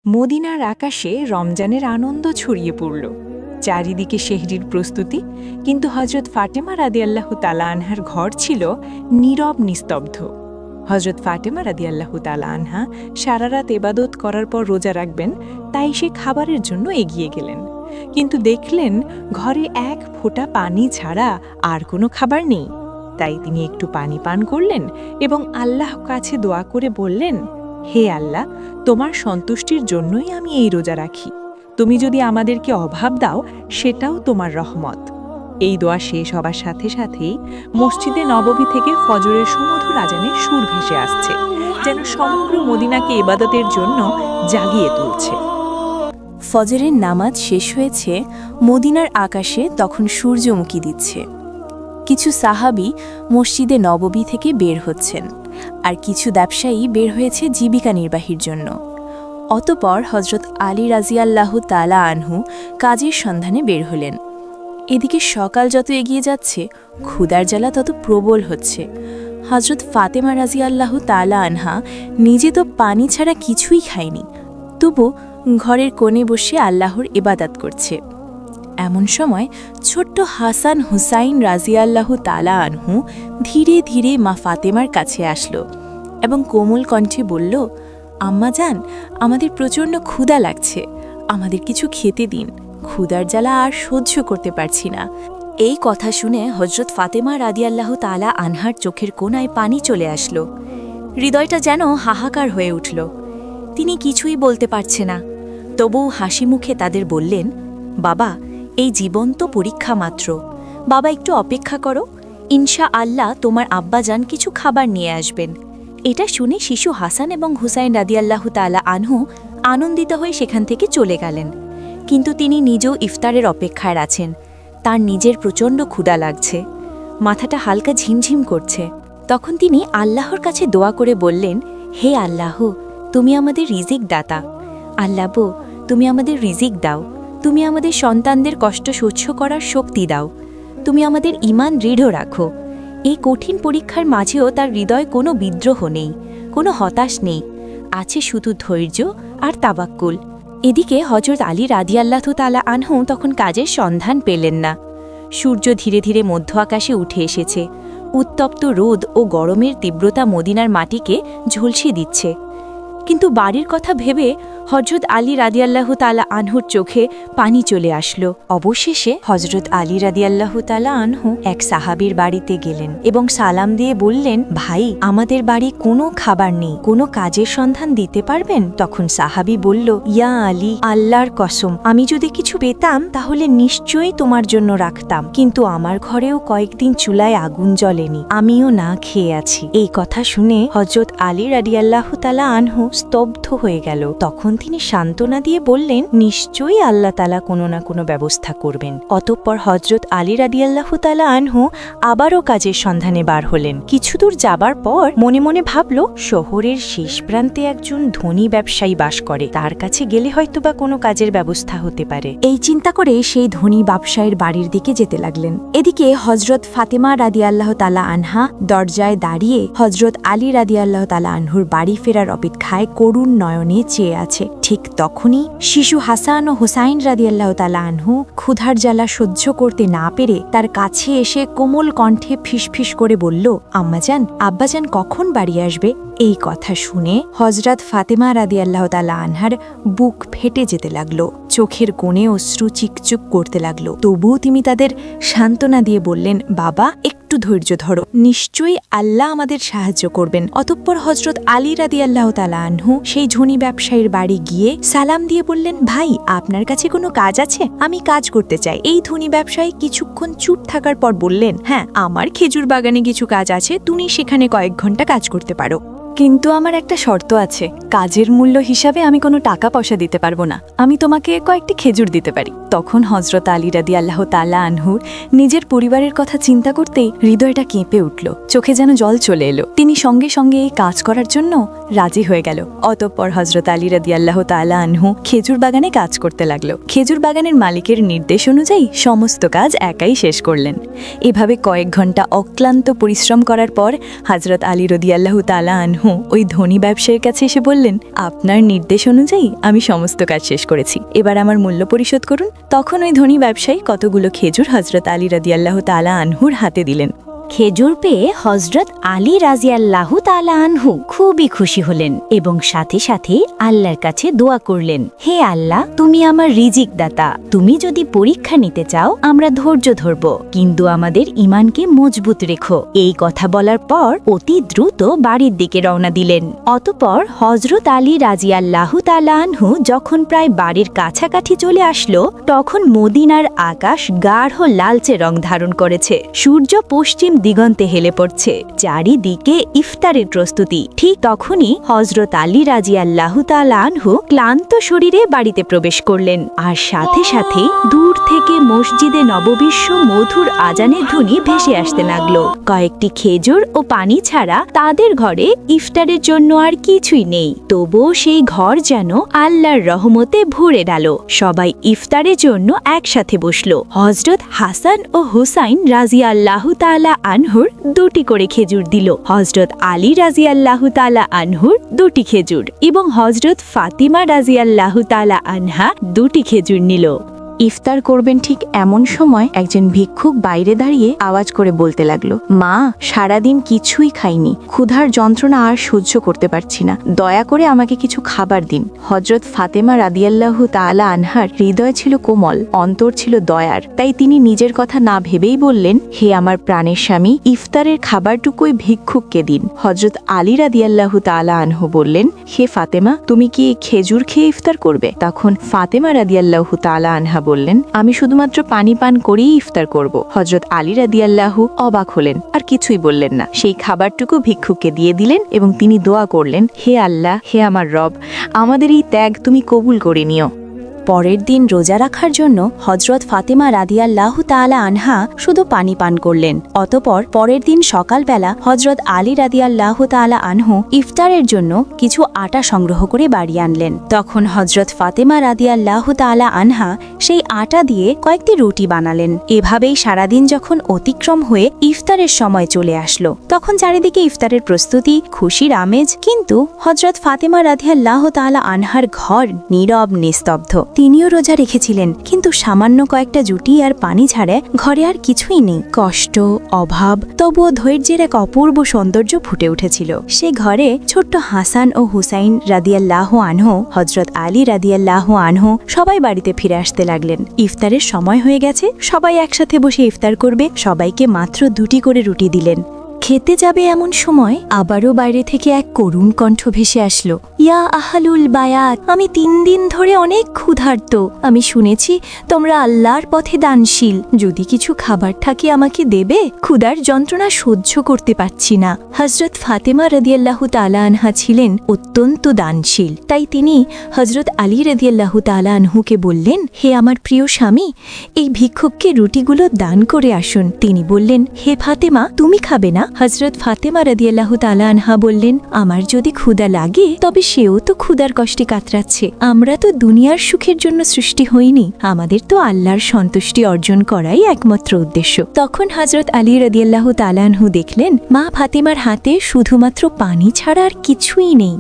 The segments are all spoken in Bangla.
মদিনার আকাশে রমজানের আনন্দ ছড়িয়ে পড়ল। চারিদিকে সেহরির প্রস্তুতি, কিন্তু হজরত ফাতেমা রাদিয়াল্লাহু তাআলা আনহার ঘর ছিল নীরব নিস্তব্ধ। হজরত ফাতেমা রাদিয়াল্লাহু তাআলা আনহা সারা রাত ইবাদত করার পর রোজা রাখবেন, তাই সে খাবারের জন্য এগিয়ে গেলেন, কিন্তু দেখলেন ঘরে এক ফোঁটা পানি ছাড়া আর কোনো খাবার নেই। তাই তিনি একটু পানি পান করলেন এবং আল্লাহ কাছে দোয়া করে বললেন, হে আল্লাহ, তোমার সন্তুষ্টির জন্যই আমি এই রোজা রাখি। তুমি যদি আমাদেরকে অভাব দাও, সেটাও তোমার রহমত। এই দোয়া শেষ হবার সাথে সাথেই মসজিদে নববী থেকে ফজরের সুমধুর আজানের সুর ভেসে আসছে, যেন সমগ্র মদিনাকে ইবাদতের জন্য জাগিয়ে তুলছে। ফজরের নামাজ শেষ হয়েছে, মদিনার আকাশে তখন সূর্যমুখী দিচ্ছে। কিছু সাহাবী মসজিদে নববী থেকে বের হচ্ছেন, আর কিছু ব্যবসায়ী বের হয়েছে জীবিকা নির্বাহের জন্য। অতপর হজরত আলী রাজিয়াল্লাহু তাআলা আনহু কাজের সন্ধানে বের হলেন। এদিকে সকাল যত এগিয়ে যাচ্ছে, ক্ষুধার জ্বালা তত প্রবল হচ্ছে। হজরত ফাতেমা রাজিয়াল্লাহু তাআলা আনহা নিজে তো পানি ছাড়া কিছুই খায়নি, তবু ঘরের কোণে বসে আল্লাহর ইবাদত করছে। এমন সময় ছোট্ট হাসান হুসাইন রাজিয়াল্লাহু তাআলা আনহু ধীরে ধীরে মা ফাতেমার কাছে আসলো এবং কোমল কণ্ঠে বলল, আম্মা জান, আমাদের প্রচণ্ড ক্ষুধা লাগছে, আমাদের কিছু খেতে দিন, ক্ষুধার জ্বালা আর সহ্য করতে পারছি না। এই কথা শুনে হজরত ফাতেমা রাদিয়াল্লাহু তাআলা আনহার চোখের কোণায় পানি চলে আসলো। হৃদয়টা যেন হাহাকার হয়ে উঠল। তিনি কিছুই বলতে পারছে না, তবু হাসি মুখে তাদের বললেন, বাবা, এই জীবন্ত পরীক্ষা মাত্র। বাবা, একটু অপেক্ষা করো, ইনশা আল্লাহ তোমার আব্বাজান কিছু খাবার নিয়ে আসবেন। এটা শুনে শিশু হাসান এবং হুসাইন রাদিয়াল্লাহু তাআলা আনহু আনন্দিত হয়ে সেখান থেকে চলে গেলেন। কিন্তু তিনি নিজেও ইফতারের অপেক্ষায় আছেন। তার নিজের প্রচণ্ড ক্ষুধা লাগছে, মাথাটা হালকা ঝিমঝিম করছে। তখন তিনি আল্লাহর কাছে দোয়া করে বললেন, হে আল্লাহ, তুমি আমাদের রিজিক দাতা। আল্লাহ, তুমি আমাদের রিজিক দাও। তুমি আমাদের সন্তানদের কষ্ট সহ্য করার শক্তি দাও। তুমি আমাদের ঈমান দৃঢ় রাখো। এই কঠিন পরীক্ষার মাঝেও তার হৃদয়ে কোনো বিদ্রোহ নেই, কোনো হতাশ নেই, আছে শুধু ধৈর্য আর তাওয়াক্কুল। এদিকে হজরত আলী রাদিয়াল্লাহু তাআলা আনহু তখন কাজের সন্ধান পেলেন না। সূর্য ধীরে ধীরে মধ্য আকাশে উঠে এসেছে। উত্তপ্ত রোদ ও গরমের তীব্রতা মদিনার মাটিকে ঝলসে দিচ্ছে। কিন্তু বাড়ির কথা ভেবে হজরত আলী রাদিয়াল্লাহু তাআলা আনহুর চোখে পানি চলে আসলো। অবশেষে হজরত আলী রাদিয়াল্লাহু তাআলা আনহু এক সাহাবীর বাড়িতে গেলেন এবং সালাম দিয়ে বললেন, ভাই, আমাদের বাড়ি কোনো খাবার নেই, কোনো কাজের সন্ধান দিতে পারবেন? তখন সাহাবী বলল, ইয়া আলী, আল্লাহর কসম, আমি যদি কিছু পেতাম তাহলে নিশ্চয়ই তোমার জন্য রাখতাম, কিন্তু আমার ঘরেও কয়েকদিন চুলায় আগুন জ্বলেনি, আমিও না খেয়ে আছি। এই কথা শুনে হজরত আলী রাদিয়াল্লাহু তাআলা আনহু স্তব্ধ হয়ে গেল। তখন তিনি সান্ত্বনা দিয়ে বললেন, নিশ্চয়ই আল্লাহ তাআলা কোনো না কোনো ব্যবস্থা করবেন। অতঃপর হজরত আলী রাদিয়াল্লাহু তাআলা আনহু আবারও কাজের সন্ধানে বার হলেন। কিছুদূর যাবার পর মনে মনে ভাবল, শহরের শেষ প্রান্তে একজন ধনী ব্যবসায়ী বাস করে, তার কাছে গেলে হয়তোবা কোনো কাজের ব্যবস্থা হতে পারে। এই চিন্তা করে সেই ধনী ব্যবসায়ীর বাড়ির দিকে যেতে লাগলেন। এদিকে হজরত ফাতেমা রাদিয়াল্লাহু তাআলা আনহা দরজায় দাঁড়িয়ে হজরত আলী রাদিয়াল্লাহু তাআলা আনহুর বাড়ি ফেরার অপেক্ষায় করুণ নয়নে চেয়ে আছে। ঠিক তখনই শিশু হাসান ও হুসাইন রাদিয়াল্লাহু তাআলা আনহু ক্ষুধার জ্বালা সহ্য করতে না পেরে তার কাছে এসে কোমল কণ্ঠে ফিসফিস করে বলল, আম্মাজান, আব্বাজান কখন বাড়ি আসবে? এই কথা শুনে হজরত ফাতেমা রাদিয়াল্লাহু তাআলা আনহার বুক ফেটে যেতে লাগলো, চোখের কোণে অশ্রু চিকচুক করতে লাগলো। তবুও তিনি তাদের সান্ত্বনা দিয়ে বললেন, বাবা, একটু ধৈর্য ধরো, নিশ্চয়ই আল্লাহ আমাদের সাহায্য করবেন। অতঃপর হজরত আলী রাদিয়াল্লাহু তাআলা আনহু সেই ধনী ব্যবসায়ীর বাড়ি গিয়ে সালাম দিয়ে বললেন, ভাই, আপনার কাছে কোনো কাজ আছে? আমি কাজ করতে চাই। এই ধনী ব্যবসায়ী কিছুক্ষণ চুপ থাকার পর বললেন, হ্যাঁ, আমার খেজুর বাগানে কিছু কাজ আছে, তুমি সেখানে কয়েক ঘন্টা কাজ করতে পারো, কিন্তু আমার একটা শর্ত আছে। কাজের মূল্য হিসাবে আমি কোনো টাকা পয়সা দিতে পারবো না, আমি তোমাকে কয়েকটি খেজুর দিতে পারি। তখন হজরত আলী রাদিয়াল্লাহু তাআলা আনহুর নিজের পরিবারের কথা চিন্তা করতেই হৃদয়টা কেঁপে উঠল, চোখে যেন জল চলে এলো। তিনি সঙ্গে সঙ্গে এই কাজ করার জন্য রাজি হয়ে গেল। অতঃপর হজরত আলী রাদিয়াল্লাহু তাআলা আনহু খেজুর বাগানে কাজ করতে লাগলো। খেজুর বাগানের মালিকের নির্দেশ অনুযায়ী সমস্ত কাজ একাই শেষ করলেন। এভাবে কয়েক ঘন্টা অক্লান্ত পরিশ্রম করার পর হজরত আলী রাদিয়াল্লাহু তাআলা আনহু আনহু ওই ধনী ব্যবসায়ীর কাছে এসে বললেন, আপনার নির্দেশ অনুযায়ী আমি সমস্ত কাজ শেষ করেছি, এবার আমার মূল্য পরিশোধ করুন। তখন ওই ধনী ব্যবসায়ী কতগুলো খেজুর হযরত আলী রাদিয়াল্লাহু তাআলা আনহুর হাতে দিলেন। খেজুর পেয়ে হযরত আলী রাদিয়াল্লাহু তাআলা আনহু খুবই খুশি হলেন এবং সাথে সাথে আল্লাহর কাছে দোয়া করলেন, হে আল্লাহ, তুমি আমার রিজিক দাতা, তুমি যদি পরীক্ষা নিতে চাও আমরা ধৈর্য ধরব, কিন্তু আমাদের ঈমানকে মজবুত রেখো। এই কথা বলার পর অতি দ্রুত বাড়ির দিকে রওনা দিলেন। অতঃপর হযরত আলী রাদিয়াল্লাহু তাআলা আনহু যখন প্রায় বাড়ির কাছাকাছি চলে আসলো, তখন মদিনার আকাশ গাঢ় লালচে রং ধারণ করেছে। সূর্য পশ্চিম দিগন্তে হেলে পড়ছে, চারিদিকে ইফতারের প্রস্তুতি। ঠিক তখনই হযরত আলী রাদিয়াল্লাহু তাআলা আনহু ক্লান্ত শরীরে বাড়িতে প্রবেশ করলেন, আর সাথে সাথে দূর থেকে মসজিদে নববীর মধুর আজানের ধ্বনি ভেসে আসতে লাগলো। কয়েকটি খেজুর ও পানি ছাড়া তাদের ঘরে ইফতারের জন্য আর কিছুই নেই, তবুও সেই ঘর যেন আল্লাহর রহমতে ভরে গেল। সবাই ইফতারের জন্য একসাথে বসলো। হযরত হাসান ও হুসাইন রাদিয়াল্লাহু তাআলা আনহুর 2টি করে খেজুর দিল, হযরত আলী রাদিয়াল্লাহু তাআলা আনহুর 2টি খেজুর এবং হযরত ফাতিমা রাদিয়াল্লাহু তাআলা আনহা 2টি খেজুর নিল। ইফতার করবেন ঠিক এমন সময় একজন ভিক্ষুক বাইরে দাঁড়িয়ে আওয়াজ করে বলতে লাগলো, মা, সারাদিন কিছুই খাইনি, ক্ষুধার যন্ত্রণা আর সহ্য করতে পারছি না, দয়া করে আমাকে কিছু খাবার দিন। হযরত ফাতেমা রাদিয়াল্লাহু তাআলা আনহার হৃদয় ছিল কোমল, অন্তর ছিল দয়ার, তাই তিনি নিজের কথা না ভেবেই বললেন, হে আমার প্রাণের স্বামী, ইফতারের খাবারটুকুই ভিক্ষুককে দিন। হযরত আলী রাদিয়াল্লাহু তাআলা আনহু বললেন, হে ফাতেমা, তুমি কি খেজুর খেয়ে ইফতার করবে? তখন ফাতেমা রাদিয়াল্লাহু তাআলা আনহা বললেন, আমি শুধুমাত্র পানি পান করেই ইফতার করব। হযরত আলী রাদিয়াল্লাহু অবাক হলেন, আর কিছুই বললেন না। সেই খাবারটুকু ভিক্ষুককে দিয়ে দিলেন এবং তিনি দোয়া করলেন, হে আল্লাহ, হে আমার রব, আমাদের এই ত্যাগ তুমি কবুল করে নিও। পরের দিন রোজা রাখার জন্য হযরত ফাতেমা রাদিয়াল্লাহু তাআলা আনহা শুধু পানি পান করলেন। অতঃপর পরের দিন সকালবেলা হযরত আলী রাদিয়াল্লাহু তাআলা আনহু ইফতারের জন্য কিছু আটা সংগ্রহ করে বাড়ি আনলেন। তখন হযরত ফাতেমা রাদিয়াল্লাহু তাআলা আনহা সেই আটা দিয়ে কয়েকটি রুটি বানালেন। এভাবেই সারাদিন যখন অতিক্রম হয়ে ইফতারের সময় চলে আসলো, তখন চারিদিকে ইফতারের প্রস্তুতি, খুশির আমেজ, কিন্তু হযরত ফাতেমা রাদিয়াল্লাহু তাআলা আনহার ঘর নীরব নিস্তব্ধ। তিনিও রোজা রেখেছিলেন, কিন্তু সামান্য কয়েকটা জুটি আর পানি ছাড়া ঘরে আর কিছুই নেই। কষ্ট, অভাব, তবুও ধৈর্যের এক অপূর্ব সৌন্দর্য ফুটে উঠেছিল। সে ঘরে ছোট্ট হাসান ও হুসাইন রাদিয়াল্লাহু আনহু, হযরত আলী রাদিয়াল্লাহু আনহু সবাই বাড়িতে ফিরে আসতে লাগলেন। ইফতারের সময় হয়ে গেছে, সবাই একসাথে বসে ইফতার করবে। সবাইকে মাত্র 2টি করে রুটি দিলেন। খেতে যাবে এমন সময় আবারও বাইরে থেকে এক করুণ কণ্ঠ ভেসে আসলো, ইয়া আহলুল বায়াত, আমি 3 দিন ধরে অনেক ক্ষুধার্ত। আমি শুনেছি তোমরা আল্লাহর পথে দানশীল, যদি কিছু খাবার থাকে আমাকে দেবে, ক্ষুধার যন্ত্রণা সহ্য করতে পারছি না। হযরত ফাতেমা রাদিয়াল্লাহু তাআলা আনহা ছিলেন অত্যন্ত দানশীল, তাই তিনি হযরত আলী রাদিয়াল্লাহু তাআলা আনহুকে বললেন, হে আমার প্রিয় স্বামী, এই ভিক্ষুককে রুটিগুলো দান করে আসুন। তিনি বললেন, হে ফাতেমা, তুমি খাবে না? হযরত ফাতেমা রাদিয়াল্লাহু তাআলা আনহা বললেন, আমার যদি ক্ষুধা লাগে তবে সেও তো ক্ষুধার কষ্টে কাতরাচ্ছে। আমরা তো দুনিয়ার সুখের জন্য সৃষ্টি হইনি, আমাদের তো আল্লাহর সন্তুষ্টি অর্জন করাই একমাত্র উদ্দেশ্য। তখন হযরত আলী রাদিয়াল্লাহু তাআলা আনহু দেখলেন মা ফাতেমার হাতে শুধুমাত্র পানি ছাড়া আর কিছুই নেই।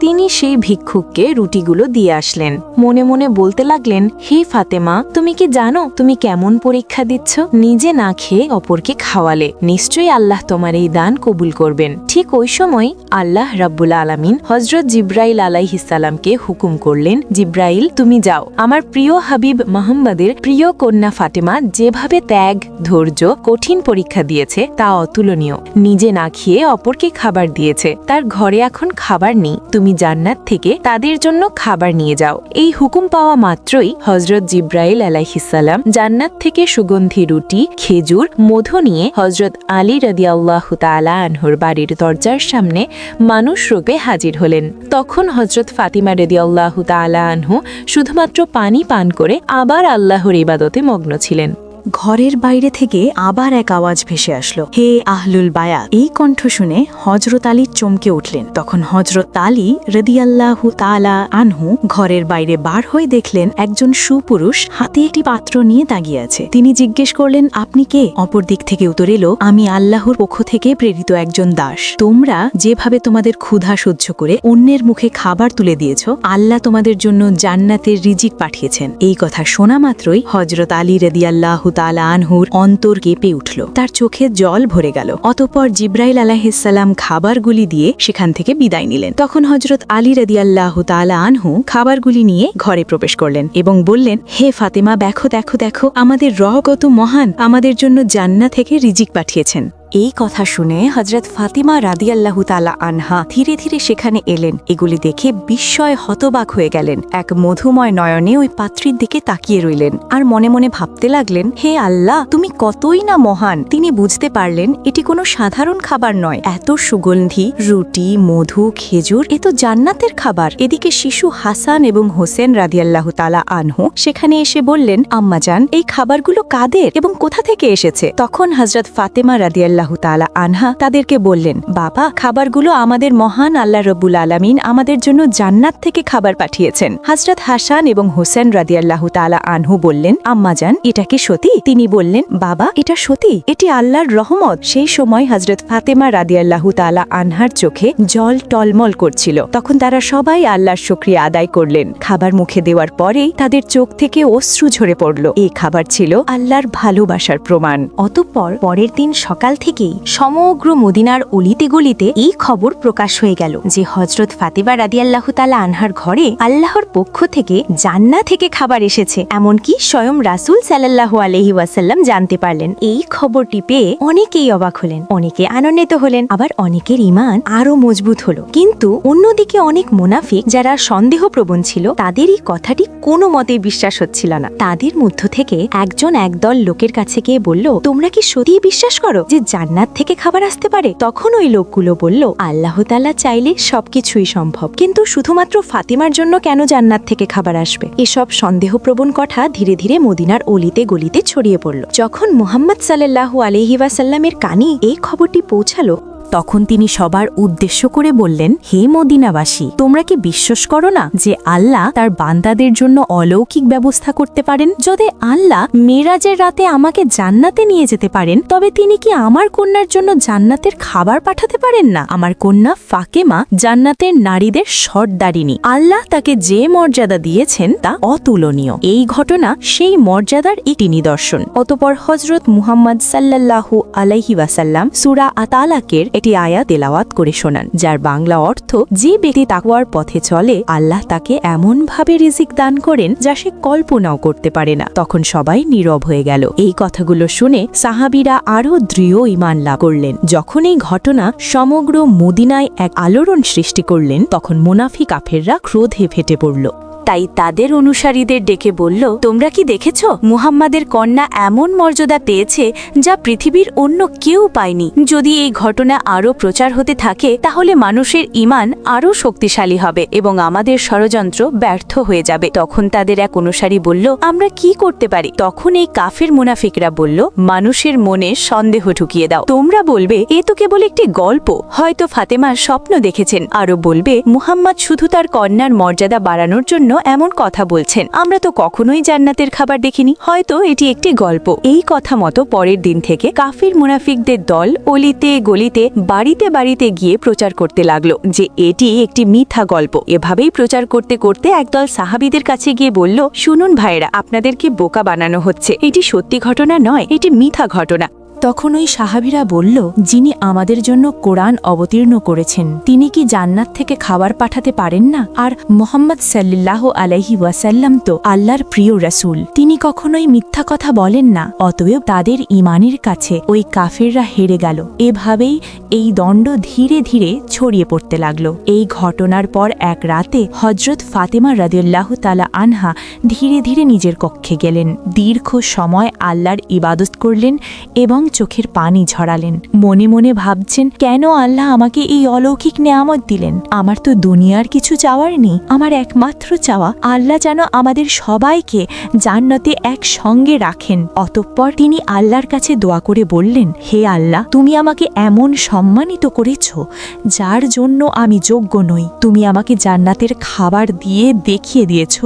তিনি সেই ভিক্ষুককে রুটিগুলো দিয়ে আসলেন। মনে মনে বলতে লাগলেন, হে ফাতেমা, তুমি কি জানো তুমি কেমন পরীক্ষা দিচ্ছ? নিজে না খেয়ে অপরকে খাওয়ালে নিশ্চয়ই আল্লাহ তোমার এই দান কবুল করবেন। ঠিক ওই সময় আল্লাহ রাব্বুল আলামিন হযরত জিব্রাইল আলাইহিস সালামকে হুকুম করলেন, জিব্রাইল, তুমি যাও, আমার প্রিয় হাবিব মুহাম্মাদের প্রিয় কন্যা ফাতেমা যেভাবে ত্যাগ, ধৈর্য, কঠিন পরীক্ষা দিয়েছে তা অতুলনীয়। নিজে না খেয়ে অপরকে খাবার দিয়েছে, তার ঘরে এখন খাবার নেই, তুমি জান্নাত থেকে তাদের জন্য খাবার নিয়ে যাও। এই হুকুম পাওয়া মাত্রই হযরত জিব্রাইল আলাইহিস সালাম জান্নাত থেকে সুগন্ধি রুটি, খেজুর, মধু নিয়ে হযরত আলী রাদিয়াল্লাহু তাআলা আনহুর বাড়ির দরজার সামনে মানুষ রূপে হাজির হলেন। তখন হযরত ফাতিমা রাদিয়াল্লাহু তাআলা আনহু শুধুমাত্র পানি পান করে আবার আল্লাহর ইবাদতে মগ্ন ছিলেন। ঘরের বাইরে থেকে আবার এক আওয়াজ ভেসে আসলো, হে আহলুল বায়াত। এই কণ্ঠ শুনে হযরত আলী চমকে উঠলেন। তখন হযরত আলী রাদিয়াল্লাহু তাআলা আনহু ঘরের বাইরে বার হয়ে দেখলেন একজন সুপুরুষ হাতে একটি পাত্র নিয়ে দাঁড়িয়ে আছে। তিনি জিজ্ঞেস করলেন, আপনি কে? অপর দিক থেকে উত্তর এলো, আমি আল্লাহর পক্ষ থেকে প্রেরিত একজন দাস। তোমরা যেভাবে তোমাদের ক্ষুধা সহ্য করে অন্যের মুখে খাবার তুলে দিয়েছ, আল্লাহ তোমাদের জন্য জান্নাতের রিজিক পাঠিয়েছেন। এই কথা শোনা মাত্রই হযরত আলী রাদিয়াল্লাহু তাআলা আনহুর অন্তর কেঁপে উঠল, তার চোখে জল ভরে গেল। অতঃপর জিব্রাইল আলাইহিসসালাম খাবারগুলি দিয়ে সেখান থেকে বিদায় নিলেন। তখন হযরত আলী রাদিয়াল্লাহু তাআলা আনহু খাবারগুলি নিয়ে ঘরে প্রবেশ করলেন এবং বললেন, হে ফাতেমা, দেখো দেখো দেখো, আমাদের রব কত মহান, আমাদের জন্য জান্নাত থেকে রিজিক পাঠিয়েছেন। এই কথা শুনে হযরত ফাতিমা রাদিয়াল্লাহু তাআলা আনহা ধীরে ধীরে সেখানে এলেন। এগুলি দেখে বিস্ময় হতবাক হয়ে গেলেন। এক মধুময় নয়নে ওই পাত্রীর দিকে তাকিয়ে রইলেন আর মনে মনে ভাবতে লাগলেন, হে আল্লাহ, তুমি কতই না মহান। তিনি বুঝতে পারলেন এটি কোনো সাধারণ খাবার নয়। এত সুগন্ধি, রুটি, মধু, খেজুর, এ তো জান্নাতের খাবার। এদিকে শিশু হাসান এবং হোসেন রাদিয়াল্লাহু তাআলা আনহু সেখানে এসে বললেন, আম্মাজান, এই খাবারগুলো কাদের এবং কোথা থেকে এসেছে? তখন হযরত ফাতেমা রাদিয়াল্লাহু তাআলা আনহা তাদেরকে বললেন, বাবা, খাবারগুলো আমাদের মহান আল্লাহ রব্বুল আলামিন আমাদের জন্য জান্নাত থেকে খাবার পাঠিয়েছেন। হযরত হাসান এবং হোসেন রাদিয়াল্লাহু তাআলা আনহু বললেন, আম্মাজান, এটা কি সত্যি? তিনি বললেন, বাবা, এটা সত্যি, এটি আল্লাহর রহমত। সেই সময় হযরত ফাতেমা রাদিয়াল্লাহু তাআলা আনহার চোখে জল টলমল করছিল। তখন তারা সবাই আল্লাহর শুকরিয়া আদায় করলেন। খাবার মুখে দেওয়ার পরেই তাদের চোখ থেকে অশ্রু ঝরে পড়ল। এই খাবার ছিল আল্লাহর ভালোবাসার প্রমাণ। অতঃপর পরের দিন সকাল থেকেই সমগ্র মদিনার অলিতে গলিতে এই খবর প্রকাশ হয়ে গেল যে হযরত ফাতিমা রাদিয়াল্লাহু তাআলা আনহার ঘরে আল্লাহর পক্ষ থেকে জান্নাত থেকে খাবার এসেছে। এমনকি স্বয়ং রাসূল সাল্লাল্লাহু আলাইহি ওয়াসাল্লাম জানতে পারলেন। এই খবরটি পেয়ে অনেকেই অবাক হলেন, অনেকে আনন্দিত হলেন, আবার অনেকের ঈমান আরো মজবুত হলো। কিন্তু অন্যদিকে অনেক মুনাফিক যারা সন্দেহপ্রবণ ছিল, তাদের এই কথাটি কোনো মতেই বিশ্বাস হচ্ছিল না। তাদের মধ্য থেকে একজন একদল লোকের কাছে গিয়ে বলল, তোমরা কি সত্যিই বিশ্বাস করো যে জান্নাত থেকে খাবার আসতে পারে? তখন ওই লোকগুলো বলল, আল্লাহ তাআলা চাইলে সবকিছুই সম্ভব, কিন্তু শুধুমাত্র ফাতিমার জন্য কেন জান্নাত থেকে খাবার আসবে? এসব সন্দেহপ্রবণ কথা ধীরে ধীরে মদিনার অলিতে গলিতে ছড়িয়ে পড়ল। যখন মুহাম্মদ সাল্লাল্লাহু আলাইহি ওয়াসাল্লামের কানে এই খবরটি পৌঁছালো, তখন তিনি সবার উদ্দেশ্য করে বললেন, হে মদিনাবাসী, তোমরা কি বিশ্বাস করো না যে আল্লাহ তার বান্দাদের জন্য অলৌকিক ব্যবস্থা করতে পারেন? যদি আল্লাহ মেরাজের রাতে আমাকে জান্নাতে নিয়ে যেতে পারেন, তবে তিনি কি আমার কন্যার জন্য জান্নাতের খাবার পাঠাতে পারেন না? আমার কন্যা ফাতেমা জান্নাতের নারীদের সর্দারিনী। আল্লাহ তাকে যে মর্যাদা দিয়েছেন তা অতুলনীয়। এই ঘটনা সেই মর্যাদার একটি নিদর্শন। অতঃপর হযরত মুহাম্মদ সাল্লাল্লাহু আলাইহি ওয়াসাল্লাম সূরা আত-তালাকের একটি আয়াত তেলাওয়াত করে শোনান, যার বাংলা অর্থ, যে ব্যক্তি তাকওয়ার পথে চলে আল্লাহ তাকে এমনভাবে রিজিক দান করেন যা সে কল্পনাও করতে পারে না। তখন সবাই নীরব হয়ে গেল। এই কথাগুলো শুনে সাহাবীরা আরো দৃঢ় ঈমান লাভ করলেন। যখন এই ঘটনা সমগ্র মদিনায় এক আলোড়ন সৃষ্টি করলেন, তখন মুনাফিক কাফেররা ক্রোধে ফেটে পড়ল। তাই তাদের অনুসারীদের ডেকে বলল, তোমরা কি দেখেছ মুহাম্মাদের কন্যা এমন মর্যাদা পেয়েছে যা পৃথিবীর অন্য কেউ পায়নি। যদি এই ঘটনা আরও প্রচার হতে থাকে তাহলে মানুষের ঈমান আরও শক্তিশালী হবে এবং আমাদের ষড়যন্ত্র ব্যর্থ হয়ে যাবে। তখন তাদের এক অনুসারী বলল, আমরা কি করতে পারি? তখন এই কাফের মুনাফিকরা বলল, মানুষের মনে সন্দেহ ঢুকিয়ে দাও। তোমরা বলবে, এ তো কেবল একটি গল্প, হয়তো ফাতেমার স্বপ্ন দেখেছেন। আরও বলবে, মুহাম্মদ শুধু তার কন্যার মর্যাদা বাড়ানোর জন্য এমন কথা বলছেন। আমরা তো কখনোই জান্নাতের খাবার দেখিনি, হয়তো এটি একটি গল্প। এই কথা মতো পরের দিন থেকে কাফির মুনাফিকদের দল অলিতে গলিতে বাড়িতে বাড়িতে গিয়ে প্রচার করতে লাগলো যে এটি একটি মিথ্যা গল্প। এভাবেই প্রচার করতে করতে একদল সাহাবীদের কাছে গিয়ে বলল, শুনুন ভাইরা, আপনাদেরকে বোকা বানানো হচ্ছে। এটি সত্যি ঘটনা নয়, এটি মিথ্যা ঘটনা। তখন ওই সাহাবীরা বলল, যিনি আমাদের জন্য কোরআন অবতীর্ণ করেছেন তিনি কি জান্নাত থেকে খাবার পাঠাতে পারেন না? আর মুহাম্মদ সাল্লাল্লাহু আলাইহি ওয়াসাল্লাম তো আল্লাহর প্রিয় রাসূল, তিনি কখনোই মিথ্যা কথা বলেন না। অতএব তাদের ঈমানের কাছে ওই কাফেররা হেরে গেল। এভাবেই এই দণ্ড ধীরে ধীরে ছড়িয়ে পড়তে লাগলো। এই ঘটনার পর এক রাতে হযরত ফাতেমা রাদিয়াল্লাহু তাআলা আনহা ধীরে ধীরে নিজের কক্ষে গেলেন। দীর্ঘ সময় আল্লাহর ইবাদত করলেন এবং চোখের পানি ঝরালেন। মনে মনে ভাবছেন, কেন আল্লাহ আমাকে এই অলৌকিক নেয়ামত দিলেন? আমার তো দুনিয়ার কিছু চাওয়ার নেই। আমার একমাত্র চাওয়া আল্লাহ যেন আমাদের সবাইকে জান্নাতে একসঙ্গে রাখেন। অতঃপর তিনি আল্লাহর কাছে দোয়া করে বললেন, হে আল্লাহ, তুমি আমাকে এমন সম্মানিত করেছ যার জন্য আমি যোগ্য নই। তুমি আমাকে জান্নাতের খাবার দিয়ে দেখিয়ে দিয়েছ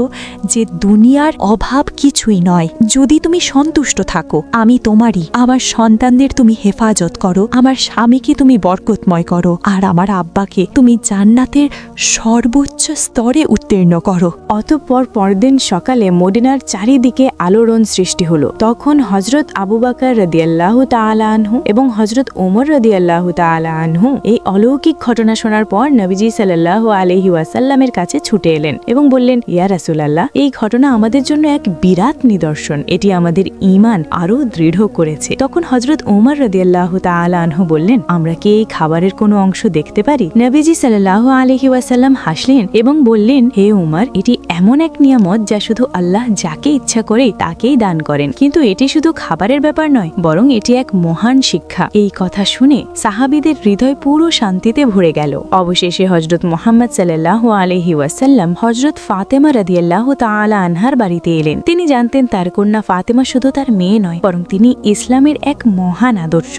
যে দুনিয়ার অভাব কিছুই নয়। যদি তুমি সন্তুষ্ট থাকো, আমি তোমারই। আমার সন্তানদের তুমি হেফাজত করো, আমার স্বামীকে তুমি বরকতময় করো, আর আমার আব্বাকে তুমি জান্নাতের সর্বোচ্চ স্তরে উত্তীর্ণ করো। অতঃপর পরদিন সকালে মদিনার চারিদিকে আলোড়ন সৃষ্টি হলো। তখন হজরত আবু বকর রাদিয়াল্লাহু তাআলা আনহু এবং হজরত ওমর রাদিয়াল্লাহু তাআলা আনহু এই অলৌকিক ঘটনা শোনার পর নবীজি সাল্লাল্লাহু আলাইহি ওয়াসাল্লামের কাছে ছুটে এলেন এবং বললেন, ইয়া রাসূলুল্লাহ, এই ঘটনা আমাদের জন্য এক বিরাট নিদর্শন। এটি আমাদের ঈমান আরো দৃঢ় করেছে। তখন হজরত ওমর রাদিয়াল্লাহু তাআলা আনহু বললেন, আমরা কি এই খাবারের কোনো অংশ দেখতে পারি? নবীজি সাল্লাল্লাহু আলাইহি ওয়াসাল্লাম হাসলেন এবং বললেন, হে ওমর, এটি এমন এক নিয়ামত যা শুধু আল্লাহ যাকে ইচ্ছা করে তাকেই দান করেন। কিন্তু এটি শুধু খাবারের ব্যাপার নয়, বরং এটি এক মহান শিক্ষা। এই কথা শুনে সাহাবীদের হৃদয় পুরো শান্তিতে ভরে গেল। অবশেষে হজরত মুহাম্মদ সাল্লাল্লাহু আলাইহি ওয়াসাল্লাম হজরত ফাতেমা রাদিয়াল্লাহু তাআলা আনহার বাড়িতে এলেন। তিনি জানতেন তার কন্যা ফাতেমা শুধু তার মেয়ে নয়, বরং তিনি ইসলামের এক মহান আদর্শ।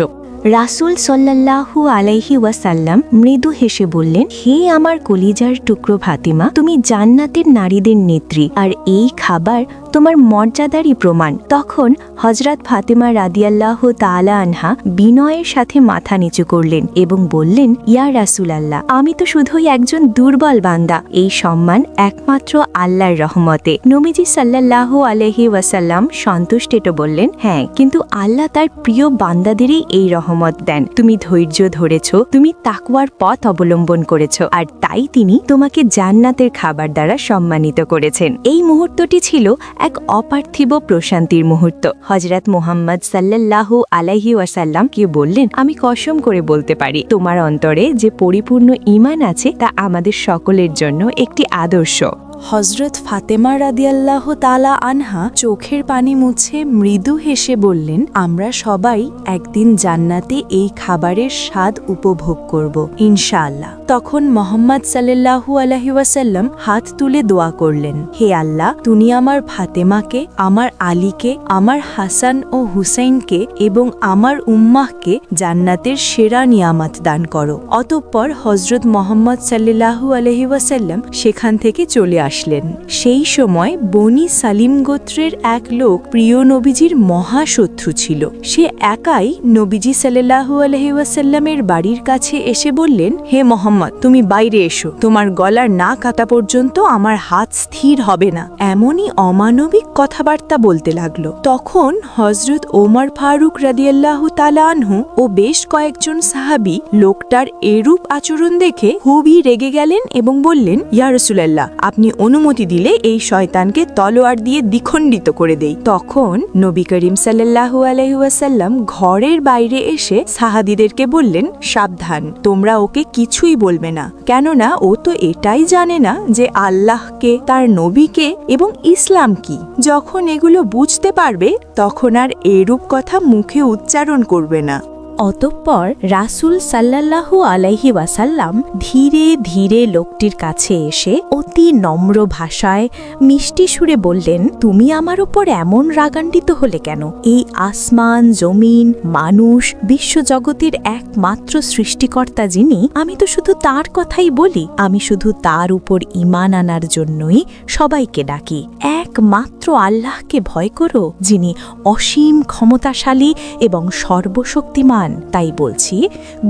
রাসূল সাল্লাল্লাহু আলাইহি ওয়াসাল্লাম মৃদু হেসে বললেন, হে আমার কলিজার টুকরো ফাতিমা, তুমি জান্নাতের নারীদের নেত্রী, আর এই খাবার তোমার মর্যাদারই প্রমাণ। তখন হযরত ফাতিমা রাদিয়াল্লাহু তাআলা আনহা বিনয়ের সাথে মাথা নিচু করলেন এবং বললেন, ইয়া রাসূলুল্লাহ, আমি তো শুধুই একজন দুর্বল বান্দা। এই সম্মান একমাত্র আল্লাহর রহমতে। নবীজি সাল্লাল্লাহু আলাইহি ওয়াসাল্লাম সন্তুষ্ট বললেন, হ্যাঁ, কিন্তু আল্লাহ তার প্রিয় বান্দাদেরই এই রহমত দেন। তুমি ধৈর্য ধরেছ, তুমি তাকওয়ার পথ অবলম্বন করেছ, আর তাই তিনি তোমাকে জান্নাতের খাবার দ্বারা সম্মানিত করেছেন। এই মুহূর্তটি ছিল এক অপার্থিব প্রশান্তির মুহূর্ত। হযরত মুহাম্মদ সাল্লাল্লাহু আলাইহি ওয়াসাল্লাম কে বললেন, আমি কসম করে বলতে পারি, তোমার অন্তরে যে পরিপূর্ণ ঈমান আছে তা আমাদের সকলের জন্য একটি আদর্শ। হজরত ফাতেমা রাদিয়াল্লাহু তাআলা আনহা চোখের পানি মুছে মৃদু হেসে বললেন, আমরা সবাই একদিন জান্নাতে এই খাবারের স্বাদ উপভোগ করব ইনশাআল্লাহ। তখন মুহাম্মদ সাল্লাল্লাহু আলাইহি ওয়াসাল্লাম হাত তুলে দোয়া করলেন, হে আল্লাহ, তুমি আমার ফাতেমাকে, আমার আলীকে, আমার হাসান ও হুসাইনকে এবং আমার উম্মাহকে জান্নাতের সেরা নিয়ামত দান করো। অতঃপর হজরত মুহাম্মদ সাল্লাল্লাহু আলাইহি ওয়াসাল্লাম সেখান থেকে চলে আসলেন। সেই সময় বনি সালিম গোত্রের এক লোক প্রিয় নবীজির মহাশত্রু ছিল। সে একাই নবীজি সাল্লাল্লাহু আলাইহি ওয়াসাল্লামের বাড়ির কাছে এসে বললেন, হে মুহাম্মদ, তুমি বাইরে এসো, তোমার গলার না কাটা পর্যন্ত আমার হাত স্থির হবে না। এমনই অমানবিক কথাবার্তা বলতে লাগলো। তখন হযরত ওমর ফারুক রাদিয়াল্লাহু তাআলা আনহু ও বেশ কয়েকজন সাহাবী লোকটার এরূপ আচরণ দেখে খুবই রেগে গেলেন এবং বললেন, ইয়া রাসূলুল্লাহ, আপনি অনুমতি দিলে এই শয়তানকে তলোয়ার দিয়ে দ্বিখণ্ডিত করে দেই। তখন নবী করিম সাল্লাল্লাহু আলাইহি ওয়াসাল্লাম ঘরের বাইরে এসে সাহাবীদেরকে বললেন, সাবধান, তোমরা ওকে কিছুই বলবে না, কেননা ও তো এটাই জানে না যে আল্লাহকে, তার নবীকে এবং ইসলাম কি। যখন এগুলো বুঝতে পারবে তখন আর এরূপ কথা মুখে উচ্চারণ করবে না। অতঃপর রাসূল সাল্লাল্লাহু আলাইহি ওয়াসাল্লাম ধীরে ধীরে লোকটির কাছে এসে অতি নম্র ভাষায় মিষ্টি সুরে বললেন, তুমি আমার উপর এমন রাগান্বিত হলে কেন? এই আসমান, জমিন, মানুষ, বিশ্বজগতের একমাত্র সৃষ্টিকর্তা যিনি, আমি তো শুধু তার কথাই বলি। আমি শুধু তার উপর ঈমান আনার জন্যই সবাইকে ডাকি। একমাত্র আল্লাহকে ভয় করো, যিনি অসীম ক্ষমতাশালী এবং সর্বশক্তিমান। তাই বলছি,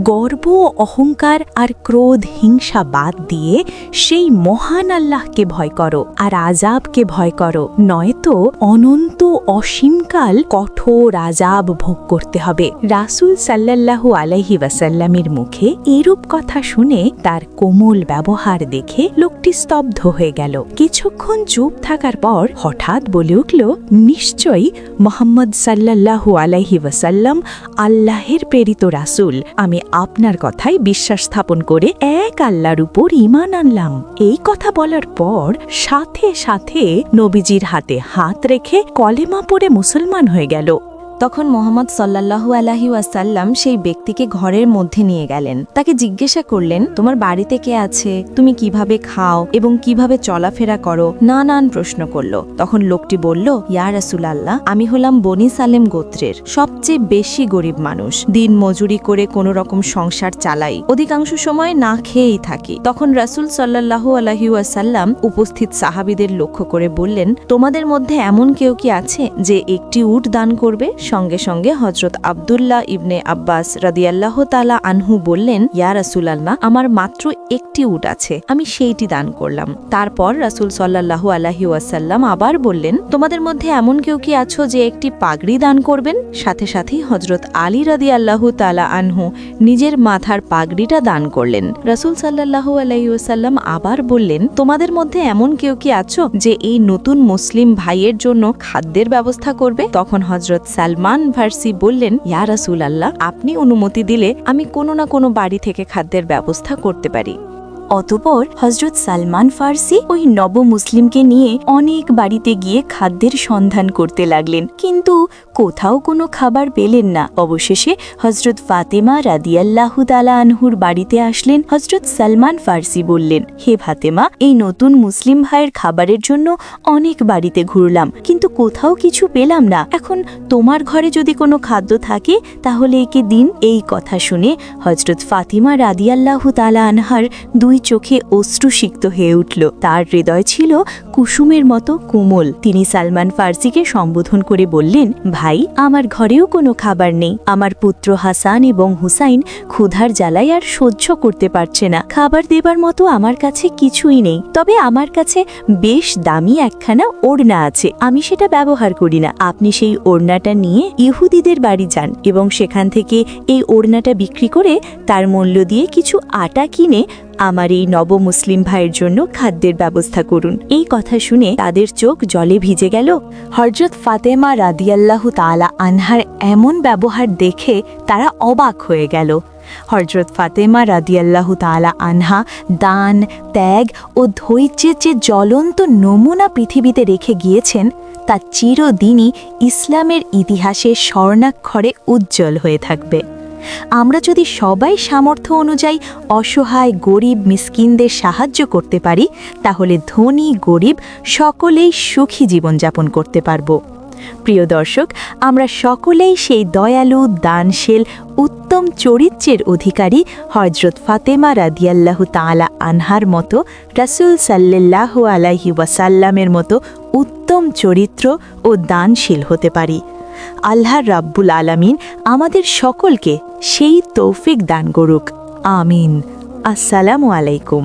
গর্ব, অহংকার আর ক্রোধ, হিংসা বাদ দিয়ে সেই মহান আল্লাহকে ভয় করো আর আযাবকে ভয় করো, নয়তো অনন্ত অসীমকাল কঠোর আযাব ভোগ করতে হবে। রাসূল সাল্লাল্লাহু আলাইহি ওয়াসাল্লামের মুখে এরূপ কথা শুনে তার কোমল ব্যবহার দেখে লোকটি স্তব্ধ হয়ে গেল। কিছুক্ষণ চুপ থাকার পর হঠাৎ বলে উঠল, নিশ্চয়ই মুহাম্মদ সাল্লাল্লাহু আলাইহি ওয়াসাল্লাম আল্লাহের প্রেরিত রাসূল। আমি আপনার কথায় বিশ্বাস স্থাপন করে এক আল্লাহর উপর ঈমান আনলাম। এই কথা বলার পর সাথে সাথে নবীজির হাতে হাত রেখে কলেমা পড়ে মুসলমান হয়ে গেল। তখন মোহাম্মদ সাল্লাল্লাহু আলাইহি ওয়াসাল্লাম সেই ব্যক্তিকে ঘরের মধ্যে নিয়ে গেলেন। তাকে জিজ্ঞাসা করলেন, তোমার বাড়িতে কে আছে, তুমি কিভাবে খাও এবং কিভাবে চলাফেরা করো, নানান প্রশ্ন করল। তখন লোকটি বলল, ইয়া রাসূলুল্লাহ, আমি হলাম বনি সালেম গোত্রের সবচেয়ে বেশি গরিব মানুষ। দিন মজুরি করে কোনো রকম সংসার চালাই, অধিকাংশ সময় না খেয়েই থাকি। তখন রাসূল সাল্লাল্লাহু আলাইহি ওয়াসাল্লাম উপস্থিত সাহাবীদের লক্ষ্য করে বললেন, তোমাদের মধ্যে এমন কেউ কি আছে যে একটি উট দান করবে? সঙ্গে সঙ্গে হযরত আব্দুল্লাহ ইবনে আব্বাস রাদিয়াল্লাহু তাআলা আনহু বললেন, ইয়া রাসূলুল্লাহ, আমার মাত্র একটি উট আছে, আমি সেইটি দান করলাম। তারপর রাসূল সাল্লাল্লাহু আলাইহি ওয়াসাল্লাম আবার বললেন, তোমাদের মধ্যে এমন কেউ কি আছো যে একটি পাগড়ি দান করবেন? সাথে সাথেই হযরত আলী রাদিয়াল্লাহু তাআলা আনহু নিজের মাথার পাগড়িটা দান করলেন। রাসূল সাল্লাল্লাহু আলাইহি ওয়াসাল্লাম আবার বললেন, তোমাদের মধ্যে এমন কেউ কি আছো যে এই নতুন মুসলিম ভাইয়ের জন্য খাদ্যের ব্যবস্থা করবে? তখন হযরত সালমান ফার্সি বললেন, ইয়া রাসূলুল্লাহ, আপনি অনুমতি দিলে আমি কোনো না কোনো বাড়ি থেকে খাদ্যের ব্যবস্থা করতে পারি। অতঃপর হযরত সালমান ফার্সি ওই নব মুসলিমকে নিয়ে অনেক বাড়িতে গিয়ে খাদ্যের সন্ধান করতে লাগলেন, কিন্তু কোথাও কোনো খাবার পেলেন না। অবশেষে হযরত ফাতেমা রাদিয়াল্লাহু তাআলা আনহুর বাড়িতে আসলেন। হযরত সালমান ফার্সি বললেন, হে ফাতেমা, এই নতুন মুসলিম ভাইয়ের খাবারের জন্য অনেক বাড়িতে ঘুরলাম, কিন্তু কোথাও কিছু পেলাম না। এখন তোমার ঘরে যদি কোনো খাদ্য থাকে তাহলে একে দিন। এই কথা শুনে হযরত ফাতিমা রাদিয়াল্লাহু তাআলা আনহার দুই চোখে অশ্রুসিক্ত হয়ে উঠল। তার হৃদয় ছিল কুসুমের মতো কোমল। তিনি সালমান ফার্সিকে সম্বোধন করে বললেন, ভাই, আমার ঘরেও কোনো খাবার নেই। আমার পুত্র হাসান এবং হুসাইন ক্ষুধার জ্বালায় আর সহ্য করতে পারছে না। খাবার দেবার মতো আমার কাছে কিছুই নেই, তবে আমার কাছে বেশ দামি একখানা ওড়না আছে, আমি সেটা ব্যবহার করি না। আপনি সেই ওড়নাটা নিয়ে ইহুদিদের বাড়ি যান এবং সেখান থেকে এই ওড়নাটা বিক্রি করে তার মূল্য দিয়ে কিছু আটা কিনে আমার এই নব মুসলিম ভাইয়ের জন্য খাদ্যের ব্যবস্থা করুন। এই কথা শুনে তাদের চোখ জলে ভিজে গেল। হযরত ফাতেমা রাদিয়াল্লাহু তাআলা আনহার এমন ব্যবহার দেখে তারা অবাক হয়ে গেল। হযরত ফাতেমা রাদিয়াল্লাহু তাআলা আনহা দান, ত্যাগ ও ধৈর্যের যে জ্বলন্ত নমুনা পৃথিবীতে রেখে গিয়েছেন তা চিরদিনই ইসলামের ইতিহাসে স্বর্ণাক্ষরে উজ্জ্বল হয়ে থাকবে। আমরা যদি সবাই সামর্থ্য অনুযায়ী অসহায় গরিব মিসকিনদের সাহায্য করতে পারি, তাহলে ধনী গরিব সকলেই সুখী জীবনযাপন করতে পারব। প্রিয় দর্শক, আমরা সকলেই সেই দয়ালু, দানশীল, উত্তম চরিত্রের অধিকারী হযরত ফাতেমা রাদিয়াল্লাহু তাআলা আনহার মতো, রাসূল সাল্লাল্লাহু আলাইহি ওয়াসাল্লামের মতো উত্তম চরিত্র ও দানশীল হতে পারি। আল্লাহ রাব্বুল আলামিন আমাদের সকলকে সেই তৌফিক দান করুক। আমিন। আসসালামু আলাইকুম।